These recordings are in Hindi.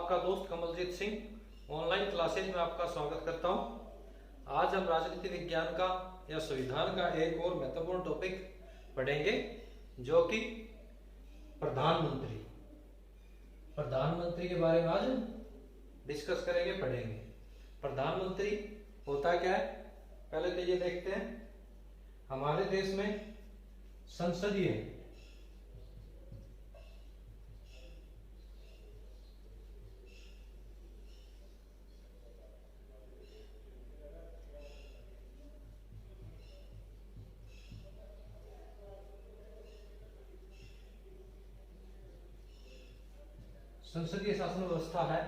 आपका दोस्त कमलजीत सिंह ऑनलाइन क्लासेज में आपका स्वागत करता हूं। आज हम राजनीति विज्ञान का या संविधान का एक और महत्वपूर्ण टॉपिक पढ़ेंगे जो कि प्रधानमंत्री के बारे में आज डिस्कस करेंगे, पढ़ेंगे। प्रधानमंत्री होता क्या है, पहले तो ये देखते हैं। हमारे देश में संसदीय शासन व्यवस्था है।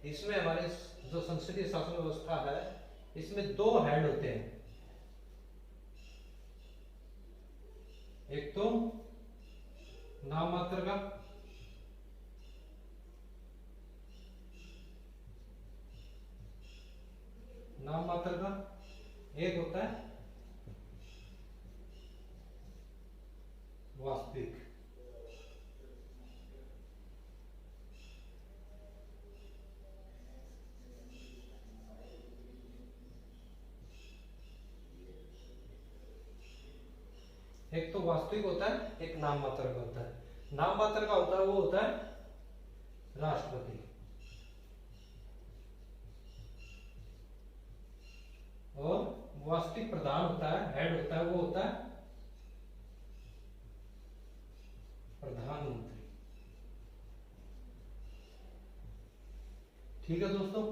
इसमें हमारे जो संसदीय शासन व्यवस्था है इसमें दो हेड होते हैं। एक तो नाम मात्र का एक होता है वास्तविक। एक तो वास्तविक होता है, एक नाम मात्र का होता है। नाम मात्र का होता है वो होता है राष्ट्रपति, और वास्तविक प्रधान होता है, हेड होता है, वो होता है प्रधानमंत्री। ठीक है दोस्तों,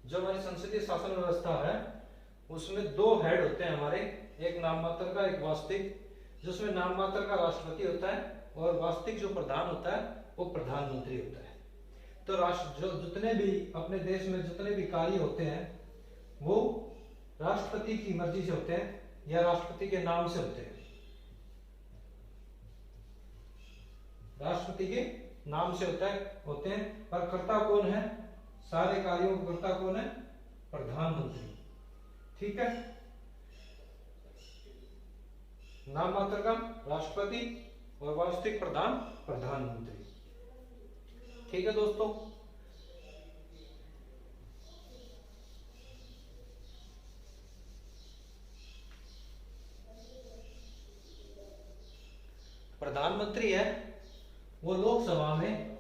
जो हमारी संसदीय शासन व्यवस्था है उसमें दो हेड होते हैं हमारे, एक नाम मात्र का, एक वास्तविक। जिसमें नाम मात्र का राष्ट्रपति होता है और वास्तविक जो प्रधान होता है वो प्रधानमंत्री होता है। तो राष्ट्र जो जितने भी अपने देश में जितने भी कार्य होते हैं वो राष्ट्रपति की मर्जी से होते हैं या राष्ट्रपति के नाम से होते हैं। राष्ट्रपति के नाम से होते हैं, पर कर्ता कौन है? सारे कार्यों का कर्ता कौन है? प्रधानमंत्री। ठीक है, नाम मात्र का राष्ट्रपति और वास्तविक प्रधान प्रधानमंत्री। ठीक है दोस्तों, प्रधानमंत्री है वो लोकसभा में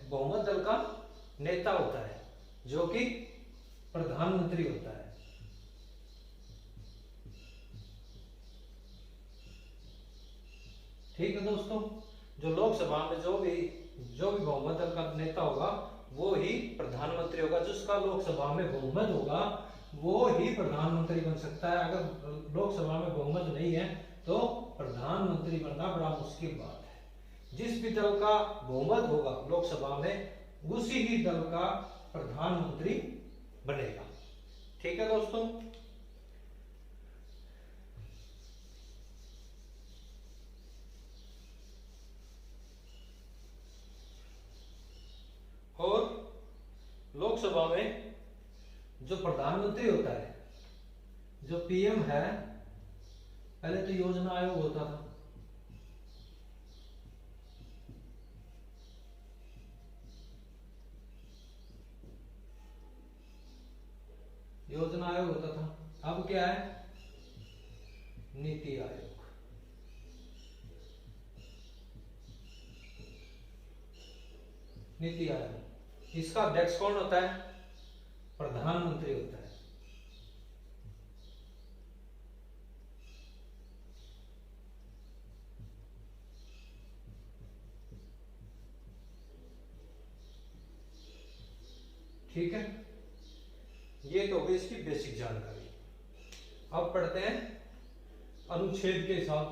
बहुमत दल का नेता होता है जो कि प्रधानमंत्री होता है। ठीक है दोस्तों, जो लोकसभा में जो भी बहुमत दल का नेता होगा वो ही प्रधानमंत्री होगा। जिसका लोकसभा में बहुमत होगा वो ही प्रधानमंत्री बन सकता है। अगर लोकसभा में बहुमत नहीं है तो प्रधानमंत्री बनना बड़ा मुश्किल बात है। जिस भी दल का बहुमत होगा लोकसभा में उसी ही दल का प्रधानमंत्री बनेगा। ठीक है दोस्तों, और लोकसभा में जो प्रधानमंत्री होता है, जो पीएम है, पहले तो योजना आयोग होता था। योजना आयोग होता था, अब क्या है? नीति आयोग। नीति आयोग, इसका अध्यक्ष कौन होता है? प्रधानमंत्री होता है। ठीक है, ये तो होगी इसकी बेसिक जानकारी। अब पढ़ते हैं अनुच्छेद के साथ,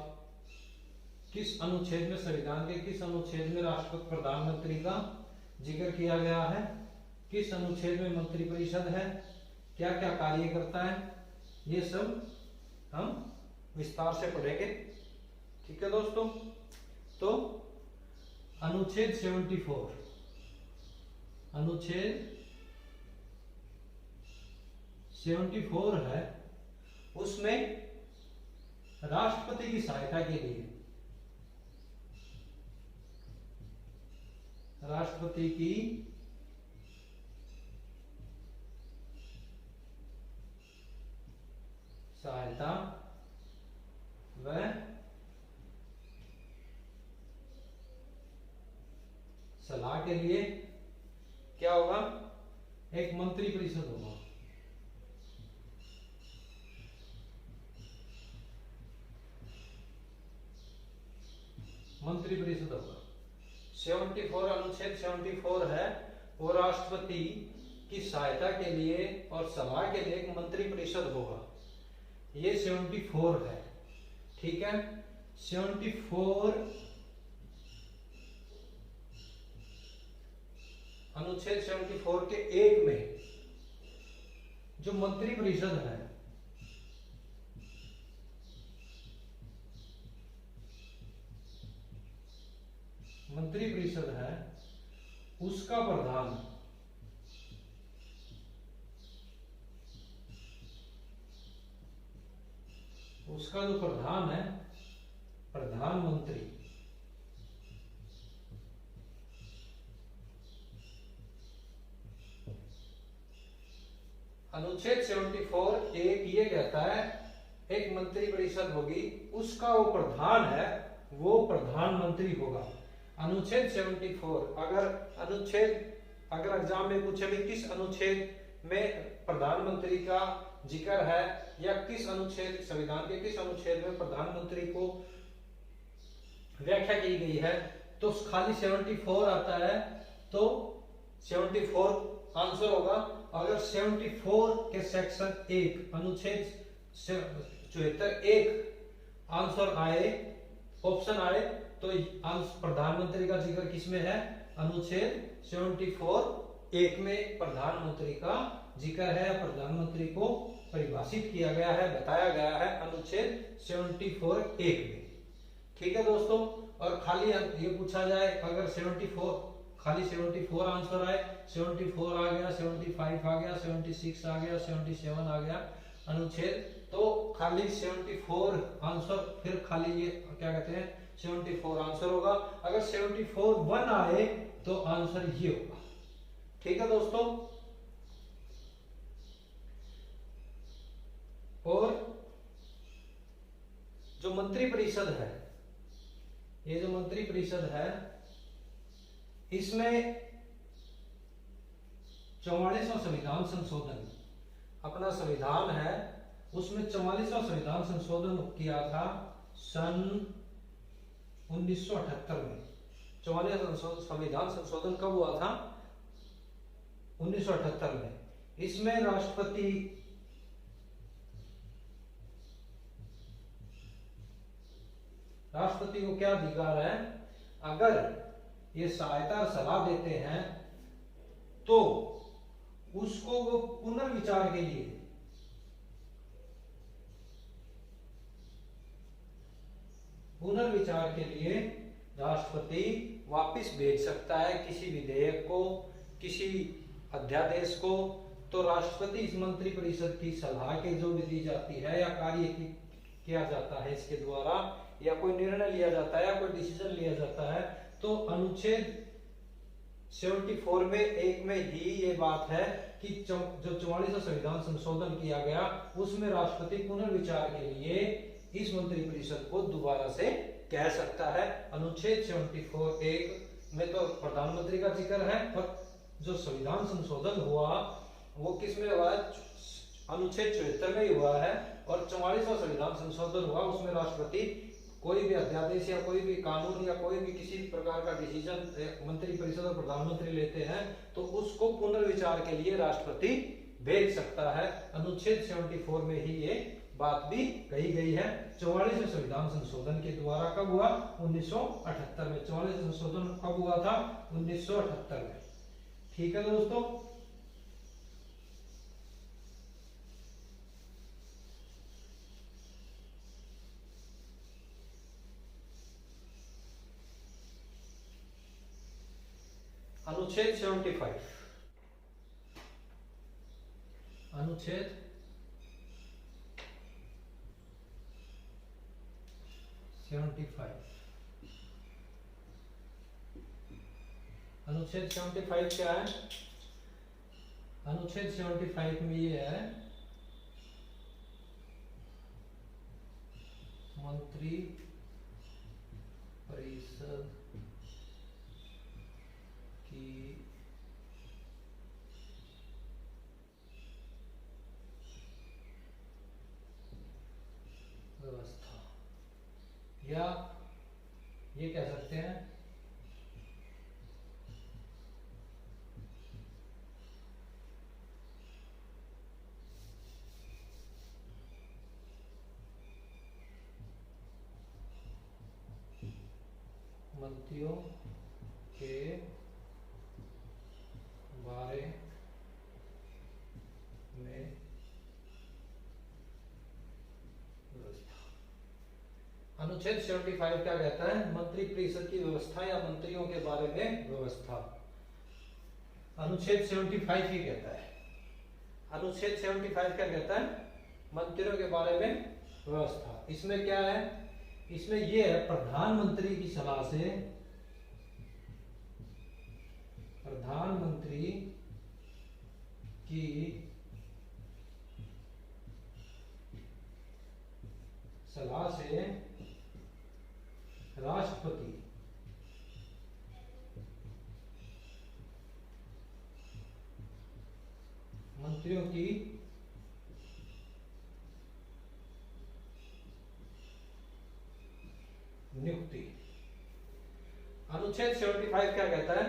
किस अनुच्छेद में, संविधान के किस अनुच्छेद में राष्ट्रपति प्रधानमंत्री का जिक्र किया गया है, किस अनुच्छेद में मंत्रिपरिषद है, क्या क्या कार्य करता है, ये सब हम विस्तार से पढ़ेंगे। ठीक है दोस्तों, तो अनुच्छेद 74, अनुच्छेद 74 है, उसमें राष्ट्रपति की सहायता के लिए, राष्ट्रपति की सहायता व सलाह के लिए क्या होगा, एक मंत्री परिषद होगा। मंत्री परिषद होगा। 74 अनुच्छेद 74 है, वो राष्ट्रपति की सहायता के लिए और सलाह के लिए एक मंत्री परिषद होगा। ये 74 है। ठीक है, 74 अनुच्छेद 74 के 1 में जो मंत्री परिषद है, मंत्री परिषद है, उसका प्रधान उसका जो प्रधान है, प्रधानमंत्री। अनुच्छेद 74 एक ये कहता है एक मंत्री परिषद होगी, उसका वो प्रधान है, वो प्रधानमंत्री होगा। अनुच्छेद 74 अगर एग्जाम में पूछे भी किस अनुच्छेद में प्रधानमंत्री का जिक्र है या किस अनुच्छेद, संविधान के किस अनुच्छेद में प्रधानमंत्री को व्याख्या की गई है, तो खाली 74 आता है, तो 74 आंसर होगा। अगर 74 के सेक्शन 1 अनुच्छेद 74 1 आंसर आए, ऑप्शन आए, तो प्रधानमंत्री का जिक्र किसमें है, अनुच्छेद 74 1 में प्रधानमंत्री का जिक्र है, प्रधानमंत्री को परिभाषित किया गया है, बताया गया है अनुच्छेद 74 1 में। ठीक है दोस्तों, और खाली ये पूछा जाए अगर 74 खाली 74 आंसर आए, 74 आ गया, 75 आ गया, 76 आ गया, 77 आ गया अनुच्छेद, तो खाली 74 आंसर, फिर खाली ये क्या कहते हैं 74 आंसर होगा। अगर 74 1 आए तो आंसर ये होगा। ठीक है दोस्तों, और जो मंत्री परिषद है, ये जो मंत्री परिषद है, इसमें 44वां संविधान संशोधन, अपना संविधान है उसमें 44वां संविधान संशोधन किया था सन 1978 में। 44वां संविधान संशोधन कब हुआ था, 1978 में। इसमें राष्ट्रपति को क्या अधिकार है, अगर ये सहायता और सलाह देते हैं तो उसको वो पुनर्विचार के लिए राष्ट्रपति वापस भेज सकता है किसी विधेयक को, किसी अध्यादेश को। तो राष्ट्रपति इस मंत्री परिषद की सलाह के जो भी दी जाती है या कार्य किया जाता है इसके द्वारा, या कोई निर्णय लिया जाता है या कोई डिसीजन लिया जाता है, तो अनुच्छेद 74 में 1 में ही ये बात है कि जो 44वां संविधान संशोधन किया गया उसमें राष्ट्रपति पुनर्विचार के लिए इस मंत्री परिषद को दोबारा से कह सकता है। अनुच्छेद 74 1 में तो प्रधानमंत्री का जिक्र है, और जो संविधान संशोधन हुआ वो किस में हुआ है, अनुच्छेद 74 में ही हुआ है, और 44वां संविधान संशोधन हुआ उसमें राष्ट्रपति कोई भी अध्यादेश या कोई भी कानून या कोई भी किसी प्रकार का डिसीजन मंत्री परिषद और प्रधानमंत्री लेते हैं तो उसको पुनर्विचार के लिए राष्ट्रपति भेज सकता है। अनुच्छेद 74 में ही ये बात भी कही गई है। 44वें संविधान संशोधन के द्वारा कब हुआ, 1978 में। 44 संशोधन कब हुआ था, 1978 में। ठीक है दोस्तों, अनुच्छेद 75, अनुच्छेद 75, अनुच्छेद 75 क्या है? अनुच्छेद 75 में ये है मंत्री परिषद की व्यवस्था, या ये कह सकते हैं मंत्रियों के बारे में व्यवस्था। अनुच्छेद 75 क्या कहता है? मंत्री परिषद की व्यवस्था या मंत्रियों के बारे में व्यवस्था। अनुच्छेद 75 ही कहता है। अनुच्छेद 75 क्या कहता है? मंत्रियों के बारे में व्यवस्था। इसमें क्या है? इसमें यह है प्रधानमंत्री की सलाह से, प्रधानमंत्री की सलाह से राष्ट्रपति मंत्रियों की नियुक्ति। अनुच्छेद 75 क्या कहता है?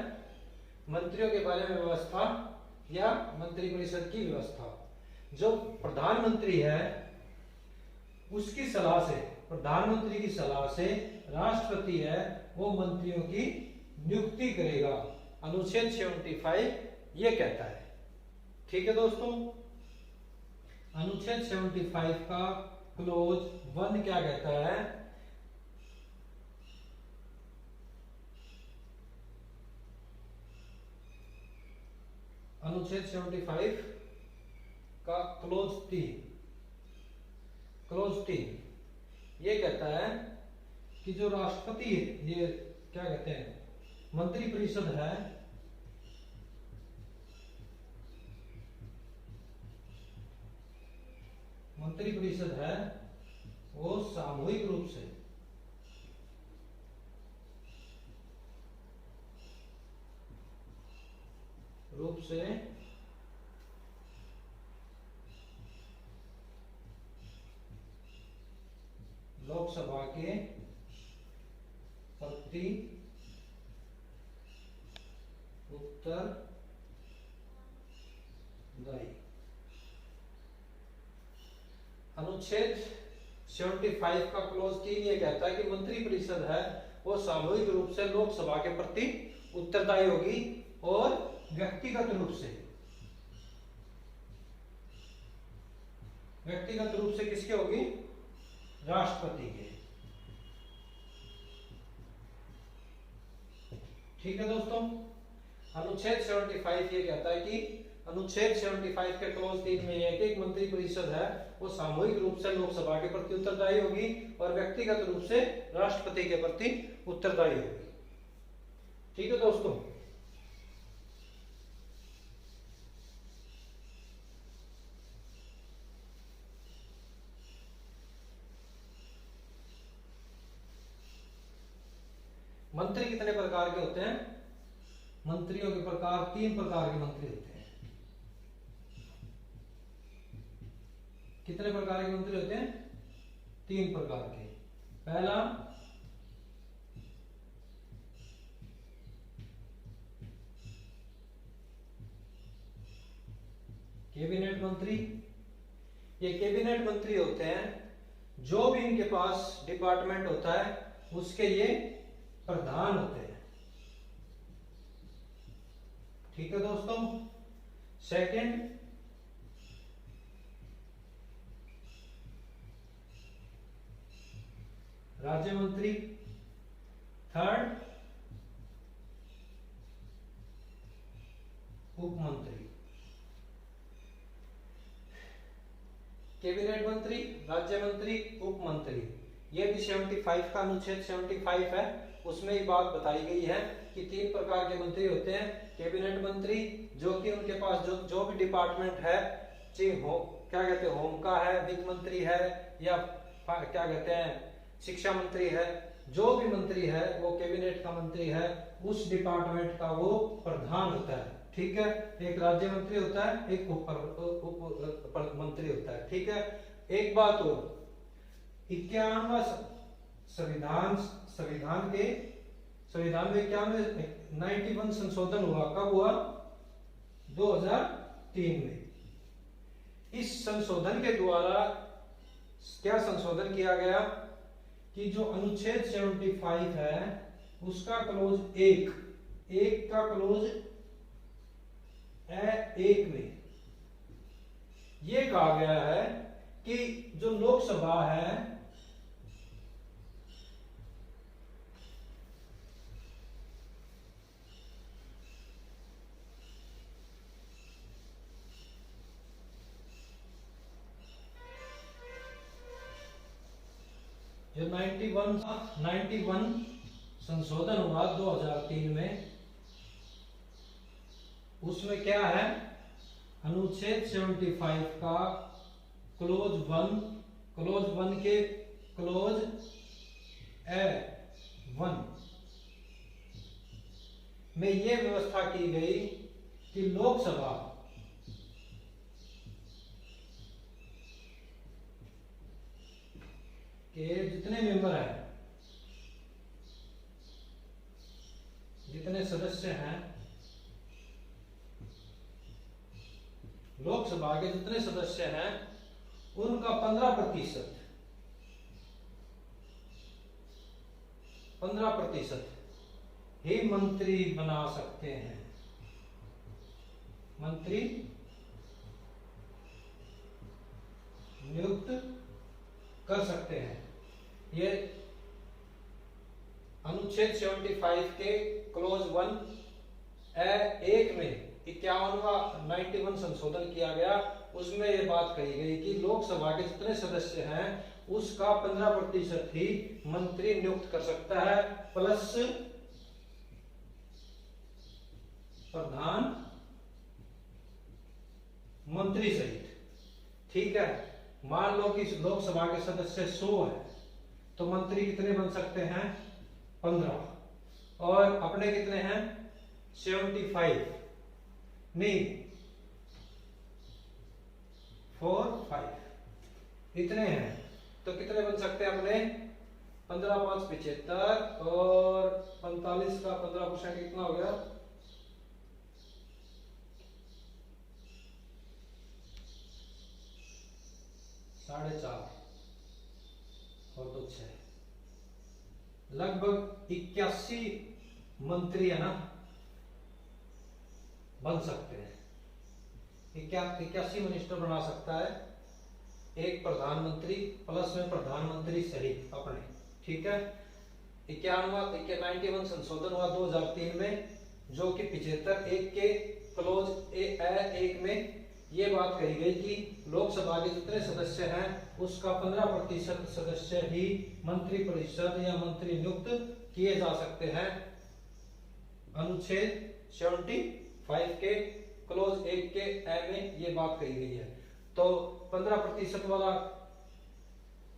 मंत्रियों के बारे में व्यवस्था या मंत्री परिषद की व्यवस्था। जो प्रधानमंत्री है उसकी सलाह से, प्रधानमंत्री की सलाह से राष्ट्रपति है वो मंत्रियों की नियुक्ति करेगा। अनुच्छेद 75 ये कहता है। ठीक है दोस्तों, अनुच्छेद 75 का क्लोज 1 क्या कहता है? अनुच्छेद 75 का क्लोज 3 ये कहता है कि जो राष्ट्रपति, ये क्या कहते हैं, मंत्री परिषद है, मंत्री परिषद है वो सामूहिक रूप से लोकसभा के प्रति उत्तरदायी। अनुच्छेद 75 का क्लोज 3 ये कहता है कि मंत्री परिषद है वो सामूहिक रूप से लोकसभा के प्रति उत्तरदायी होगी और व्यक्तिगत रूप से किसके होगी? राष्ट्रपति के। ठीक है दोस्तों, अनुच्छेद 75 ये कहता है कि अनुच्छेद 75 के क्लोज 3 में यह एक मंत्री परिषद है वो सामूहिक रूप से लोकसभा के प्रति उत्तरदायी होगी और व्यक्तिगत रूप से राष्ट्रपति के प्रति उत्तरदायी होगी। ठीक है दोस्तों, मंत्री कितने प्रकार के होते हैं? मंत्रियों के प्रकार 3 प्रकार के मंत्री होते हैं। कितने प्रकार के मंत्री होते हैं? 3 प्रकार के। पहला कैबिनेट मंत्री। ये कैबिनेट मंत्री होते हैं, जो भी इनके पास डिपार्टमेंट होता है उसके ये प्रधान होते हैं। ठीक है दोस्तों, सेकंड राज्य मंत्री, थर्ड उप मंत्री, कैबिनेट मंत्री, राज्य मंत्री, उप मंत्री। ये भी 75 का अनुच्छेद 75 है, उसमें ये बात बताई गई है कि 3 प्रकार के मंत्री होते हैं। कैबिनेट मंत्री जो कि उनके पास जो भी डिपार्टमेंट है, क्या कहते हैं, होम का है, वित्त मंत्री है, या क्या कहते हैं शिक्षा मंत्री है, जो भी मंत्री है वो कैबिनेट का मंत्री है, उस डिपार्टमेंट का वो प्रधान होता है। ठीक है, एक राज्य मंत्री होता है, एक उप मंत्री होता है। ठीक है, एक बात और, 51वां संविधान में 91 संशोधन हुआ। कब हुआ? 2003 में। इस संशोधन के द्वारा क्या संशोधन किया गया कि जो अनुच्छेद 75 है उसका क्लोज एक का क्लोज एक में ये कहा गया है कि जो लोकसभा है जो 91 संशोधन हुआ 2003 में, उसमें क्या है, अनुच्छेद 75 का क्लोज 1 के क्लोज A1 में यह व्यवस्था की गई कि लोकसभा के जितने मेंबर हैं, जितने सदस्य हैं, लोकसभा के जितने सदस्य हैं उनका 15% ही मंत्री बना सकते हैं, मंत्री नियुक्त कर सकते हैं। ये अनुच्छेद 75 के क्लोज 1 में 51वां 91 संशोधन किया गया। उसमें यह बात कही गई कि लोकसभा के जितने सदस्य हैं उसका 15% ही मंत्री नियुक्त कर सकता है, प्लस प्रधान मंत्री सहित। ठीक है, मान लो कि लोकसभा के सदस्य 100 है तो मंत्री कितने बन सकते हैं? 15। और अपने कितने हैं? 75 नहीं 4 5 इतने हैं, तो कितने बन सकते हैं अपने? 15 5 75 और 45 का 15% कितना हो गया? 4.5 और 2 6, लगभग 81 मंत्री है ना बन सकते हैं। 81 मिनिस्टर बना सकता है एक प्रधानमंत्री, प्लस में प्रधानमंत्री सहित अपने। ठीक है, 91 संशोधन हुआ 2003 में, जो कि 75 1 के क्लोज एक में ये बात कही गई कि लोकसभा के जितने सदस्य हैं उसका 15% सदस्य ही मंत्री परिषद या मंत्री नियुक्त किए जा सकते हैं। अनुच्छेद 75 के क्लोज 1 के ए में ये बात कही गई है। तो 15% वाला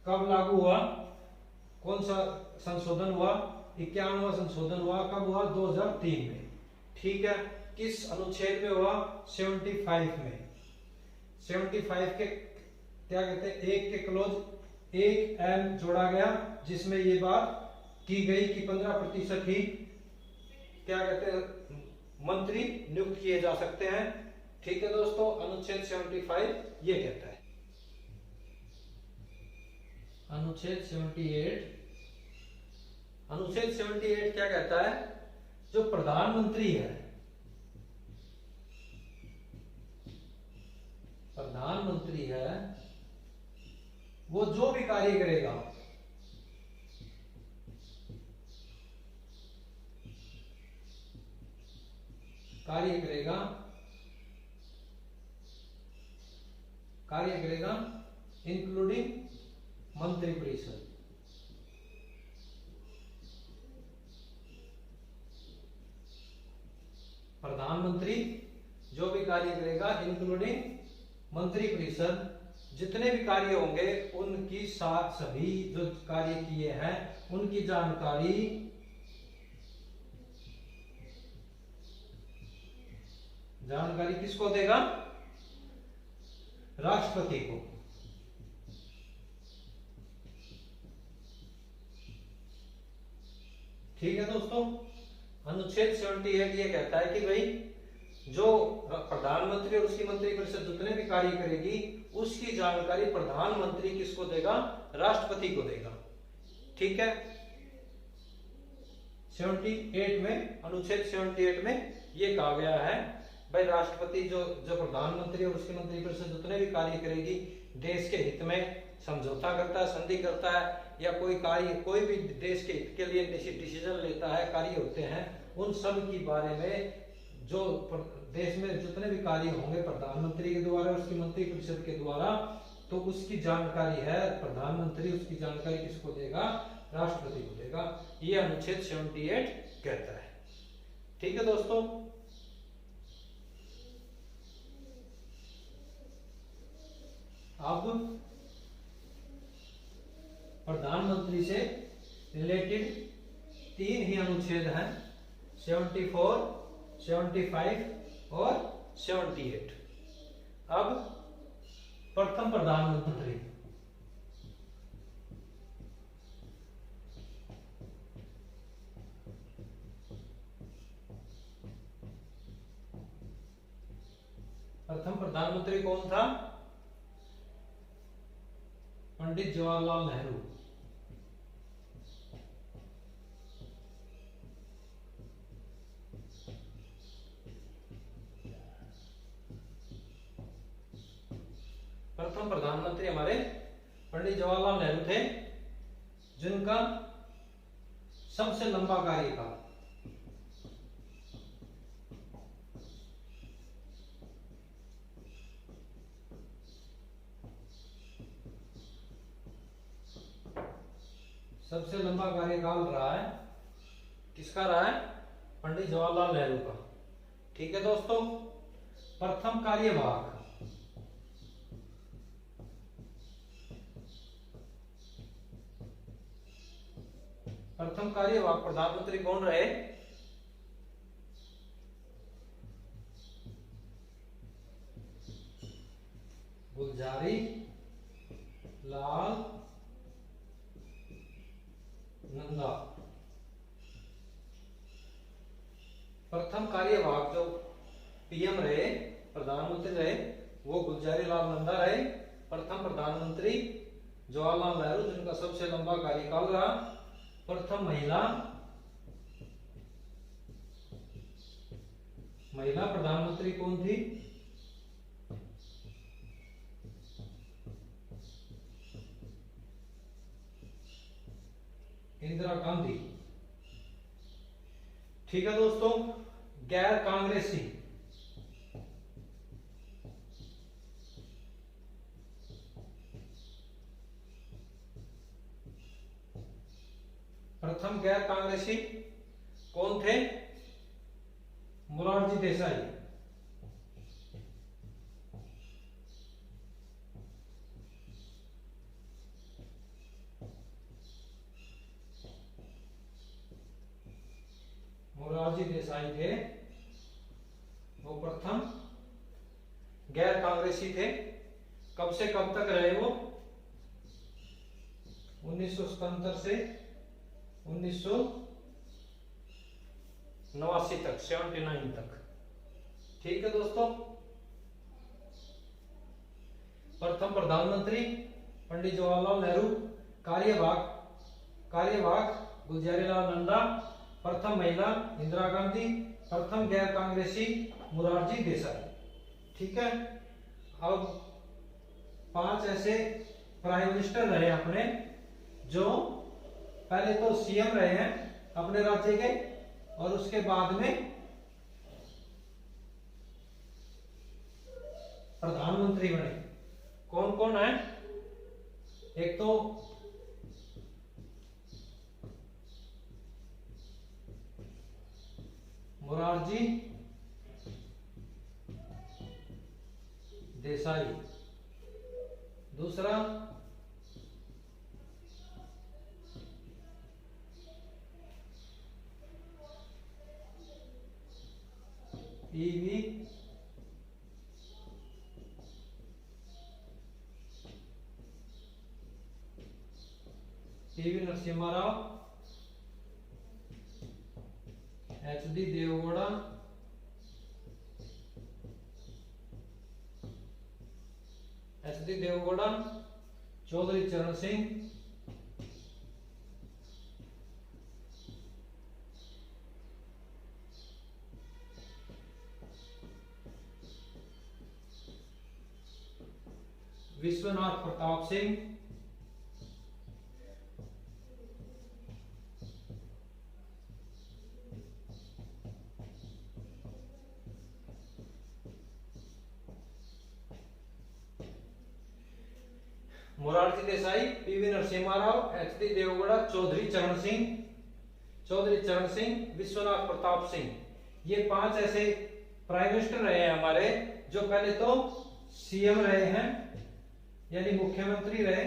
कब लागू हुआ? कौन सा संशोधन हुआ? 51वां संशोधन हुआ। कब हुआ? 2003 में। ठीक है, किस अनुच्छेद में हुआ? 75 में। 75 के क्या कहते हैं, 1 के क्लोज 1 एम जोड़ा गया, जिसमें ये बात की गई कि 15% ही क्या कहते हैं मंत्री नियुक्त किए जा सकते हैं। ठीक है दोस्तों, अनुच्छेद 75 ये कहता है। अनुच्छेद 78 क्या कहता है? जो प्रधानमंत्री है, वो जो भी कार्य करेगा कार्य करेगा इंक्लूडिंग मंत्रिपरिषद। प्रधानमंत्री जो भी कार्य करेगा इंक्लूडिंग मंत्रिपरिषद, जितने भी कार्य होंगे उनकी साथ सभी जो कार्य किए हैं उनकी जानकारी किसको देगा? राष्ट्रपति को। ठीक है दोस्तों, अनुच्छेद 78 ये कहता है कि भाई जो प्रधानमंत्री और उसकी मंत्रिपरिषद जितने भी कार्य करेगी उसकी जानकारी प्रधानमंत्री किसको देगा? राष्ट्रपति को देगा। ठीक है, 78 में, अनुच्छेद 78 में ये कहा गया है भाई राष्ट्रपति जो प्रधानमंत्री और उसकी मंत्रिपरिषद जितने भी कार्य करेगी देश के हित में समझौता करता है, संधि करता है, या कोई भी देश के हित के लिए डिसीजन लेता है, कार्य होते हैं, उन सब की बारे में जो देश में जितने भी कार्य होंगे प्रधानमंत्री के द्वारा उसकी मंत्रिपरिषद के द्वारा, तो उसकी जानकारी है प्रधानमंत्री, उसकी जानकारी किसको देगा? राष्ट्रपति को देगा। ये अनुच्छेद 78 कहता है। ठीक है दोस्तों, अब प्रधानमंत्री से रिलेटेड 3 ही अनुच्छेद हैं, 74, 75 और 78। अब प्रथम प्रधानमंत्री, कौन था? पंडित जवाहरलाल नेहरू। प्रथम प्रधानमंत्री हमारे पंडित जवाहरलाल नेहरू थे, जिनका सबसे लंबा कार्यकाल रहा है। किसका रहा है? पंडित जवाहरलाल नेहरू का। ठीक है दोस्तों, प्रथम कार्यवाहक, प्रधानमंत्री कौन रहे? गुलजारी लाल नंदा। प्रथम कार्यवाहक जो पीएम रहे, प्रधानमंत्री रहे, वो गुलजारी लाल नंदा रहे। प्रथम प्रधानमंत्री जवाहरलाल नेहरू, जिनका सबसे लंबा कार्यकाल रहा। प्रथम महिला प्रधानमंत्री कौन थी? इंदिरा गांधी। ठीक है दोस्तों, गैर कांग्रेसी, प्रथम गैर कांग्रेसी कौन थे? मोरारजी देसाई। मोरारजी देसाई थे, वो प्रथम गैर कांग्रेसी थे। कब से कब तक रहे वो? 1977 से 1989 तक, 79 तक। ठीक है दोस्तों, प्रथम प्रधानमंत्री पंडित जवाहरलाल नेहरू, कार्यवाहक गुलजारीलाल नंदा, प्रथम महिला इंदिरा गांधी, प्रथम गैर कांग्रेसी मोरारजी देसाई। ठीक है, अब 5 ऐसे प्राइम मिनिस्टर रहे अपने, जो पहले तो सीएम रहे हैं अपने राज्य के, और उसके बाद में प्रधानमंत्री बने। कौन कौन है? एक तो मोरारजी देसाई, दूसरा पीवी नरसिम्हा राव, एच.डी. देवगौड़ा, चौधरी चरण सिंह, विश्वनाथ प्रताप सिंह, मोरारजी देसाई, पीवी नरसिम्हा राव, एच.डी. देवगौड़ा, चौधरी चरण सिंह, विश्वनाथ प्रताप सिंह, ये 5 ऐसे प्राइम मिनिस्टर रहे हैं हमारे जो पहले तो सीएम रहे हैं यानी मुख्यमंत्री रहे,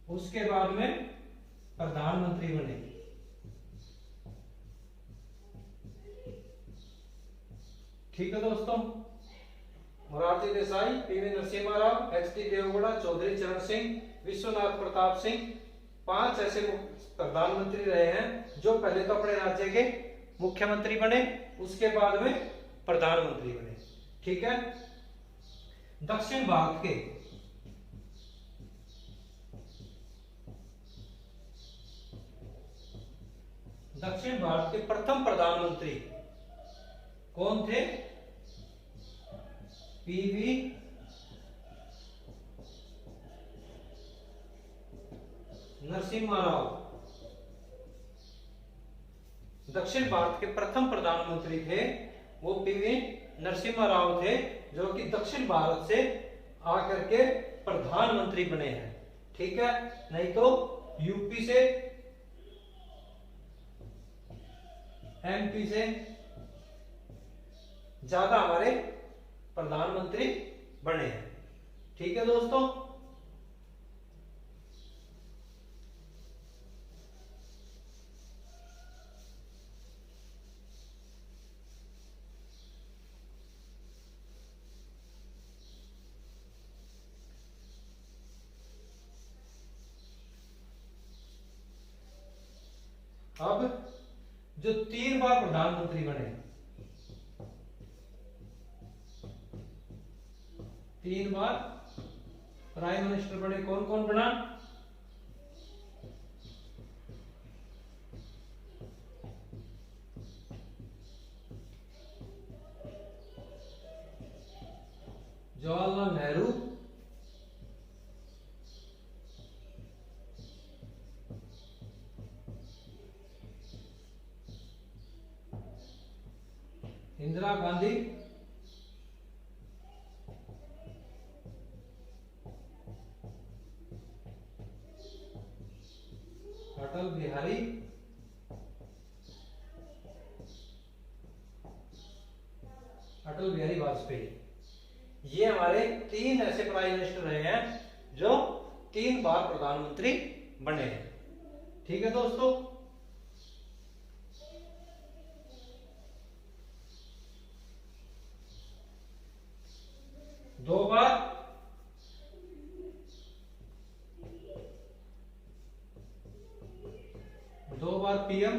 उसके बाद में प्रधानमंत्री बने। ठीक है दोस्तों, मोरारजी देसाई, पीवी नरसिम्हा राव, एच.डी. देवगौड़ा, चौधरी चरण सिंह, विश्वनाथ प्रताप सिंह 5 ऐसे प्रधानमंत्री रहे हैं जो पहले तो अपने राज्य के मुख्यमंत्री बने, उसके बाद में प्रधानमंत्री बने। ठीक है, दक्षिण भारत के प्रथम प्रधानमंत्री कौन थे? पीवी नरसिम्हा राव। दक्षिण भारत के प्रथम प्रधानमंत्री थे वो पीवी नरसिम्हा राव थे, जो कि दक्षिण भारत से आकर के प्रधानमंत्री बने हैं। ठीक है, नहीं तो यूपी से, एमपी से ज्यादा हमारे प्रधानमंत्री बने हैं। ठीक है दोस्तों, अब जो 3 बार प्रधानमंत्री बने, 3 बार प्राइम मिनिस्टर बने, कौन कौन बना? जवाहरलाल नेहरू, इंदिरा गांधी, अटल बिहारी वाजपेयी। ये हमारे 3 ऐसे प्राइम मिनिस्टर रहे हैं जो 3 बार प्रधानमंत्री बने हैं। ठीक है दोस्तों, दो बार पीएम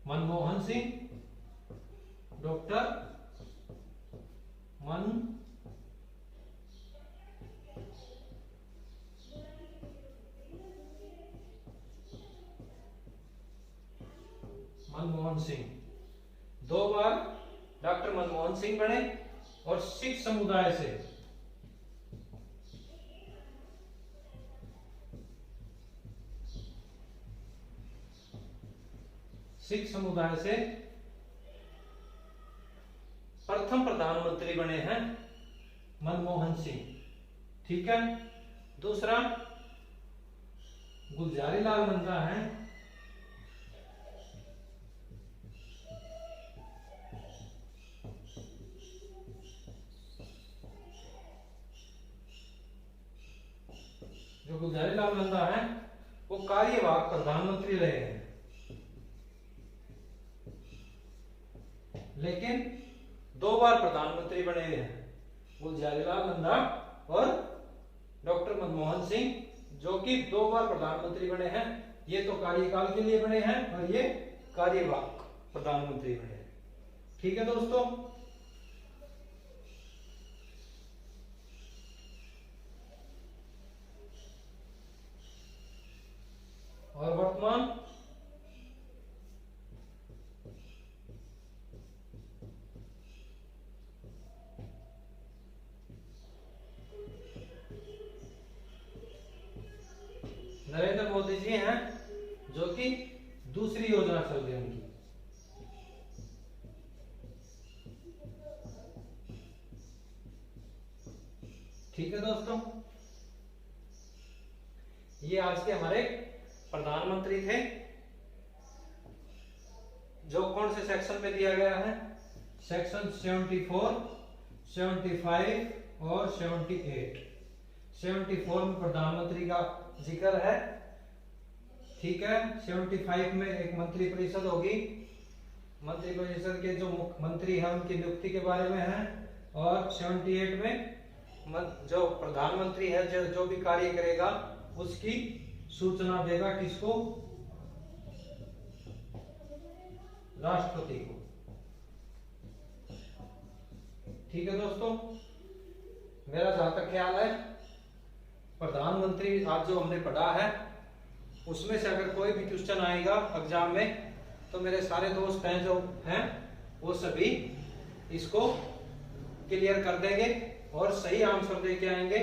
मनमोहन सिंह, डॉक्टर मनमोहन सिंह, 2 बार डॉक्टर मनमोहन सिंह बने। और सिख समुदाय से बने हैं मनमोहन सिंह। ठीक है। दूसरा गुलजारी लाल नंदा है जो गुलजारी लाल नंदा है वो कार्यवाहक प्रधानमंत्री रहे हैं, लेकिन 2 बार प्रधानमंत्री बने हैं गुलजारी लाल नंदा और डॉक्टर मनमोहन सिंह, जो कि 2 बार प्रधानमंत्री बने हैं। ये तो कार्यकाल के लिए बने हैं और ये कार्यवाहक प्रधानमंत्री बने हैं। ठीक है दोस्तों। और वर्तमान नरेंद्र मोदी जी हैं, जो कि दूसरी योजना चल रही है उनकी। ठीक है दोस्तों, ये आज के हमारे प्रधानमंत्री थे, जो कौन से सेक्शन में दिया गया है, सेक्शन 74, 75 और 78। 74 में प्रधानमंत्री का जिक्र है। ठीक है। 75 में एक मंत्री परिषद होगी, मंत्री परिषद के जो मुख्यमंत्री हैं उनकी नियुक्ति के बारे में है। और 78 में जो प्रधानमंत्री है जो भी कार्य करेगा उसकी सूचना देगा किसको, राष्ट्रपति को। ठीक है दोस्तों, मेरा जहां तक ख्याल है प्रधानमंत्री आज जो हमने पढ़ा है उसमें से अगर कोई भी क्वेश्चन आएगा एग्जाम में तो मेरे सारे दोस्त हैं जो हैं वो सभी इसको क्लियर कर देंगे और सही आंसर दे के आएंगे,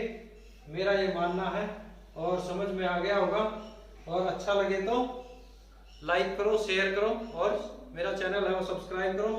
मेरा ये मानना है। और समझ में आ गया होगा, और अच्छा लगे तो लाइक करो, शेयर करो और मेरा चैनल है वो सब्सक्राइब करो।